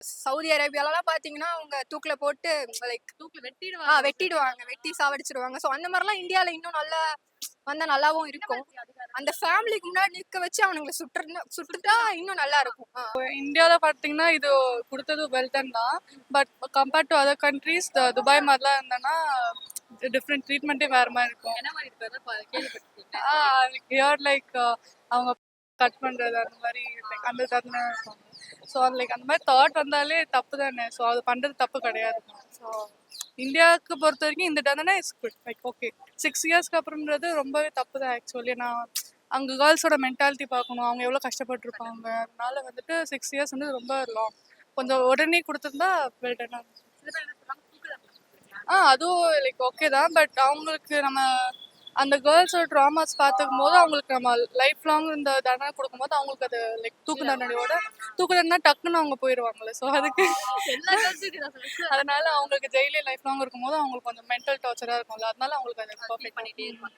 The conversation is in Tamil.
சவுதி அரேபியாலலாம் பாத்தீங்கன்னா அவங்க தூக்குல போட்டு லைக் தூக்கில வெட்டிடுவாங்க. வெட்டிடுவாங்க, வெட்டி சாவடிச்சிடுவாங்க. ஸோ அந்த மாதிரிலாம் இந்தியாவில் இன்னும் நல்லா வந்தா நல்லாவும் இருக்கும். அந்த ஃபேமிலிக்கு முன்னாடி நிற்க வச்சு அவனுங்களை சுட்டுட்டா இன்னும் நல்லா இருக்கும். இந்தியாவில் பார்த்தீங்கன்னா இது கொடுத்தது வெல்டன் தான். But compared to other countries Dubai மாதிரிலாம் இருந்தேன்னா டிஃப்ரெண்ட் ட்ரீட்மெண்ட்டே வேறு மாதிரி இருக்கும். என்ன மாதிரி இருக்கிறத கேள்விப்பட்டிருக்கீங்க? ஹியர் லைக் அவங்க கட் பண்ணுறது அந்த மாதிரி லைக் அந்த தருணம் இருக்கும். ஸோ அது லைக் அந்த மாதிரி தாட் வந்தாலே தப்பு தானே. ஸோ அது பண்ணுறது தப்பு கிடையாது. ஸோ இந்தியாவுக்கு பொறுத்த வரைக்கும் இந்த தண்டனை இஸ் குட் லைக் ஓகே. 6 இயர்ஸ்க்கு அப்புறம்ன்றது ரொம்பவே தப்பு தான் ஆக்சுவலி. நான் அங்கே கேர்ள்ஸோட மென்டாலிட்டி பார்க்கணும், அவங்க எவ்வளோ கஷ்டப்பட்டுருப்பாங்க. அதனால வந்துட்டு 6 இயர்ஸ் வந்து ரொம்ப லாங். கொஞ்சம் உடனே கொடுத்துருந்தா வெல்டனாக. அதுவும் லைக் ஓகே தான். பட் அவங்களுக்கு நம்ம அந்த கேர்ள்ஸோட ட்ராமாஸ் பார்த்துக்கும் போது அவங்களுக்கு நம்ம லைஃப் லாங் இந்த தண்டனை கொடுக்கும்போது அவங்களுக்கு அது லைக் தூக்கு தண்டனை டக்குன்னு அவங்க போயிடுவாங்கல்ல. ஸோ அதுக்கு அதனால அவங்களுக்கு ஜெயிலே லைஃப் லாங் இருக்கும்போது அவங்களுக்கு கொஞ்சம் மென்டல் டார்ச்சராக இருக்கும்ல. அதனால அவங்களுக்கு அதை பர்ஃபெக்ட் பண்ணிட்டே இருப்பாங்க.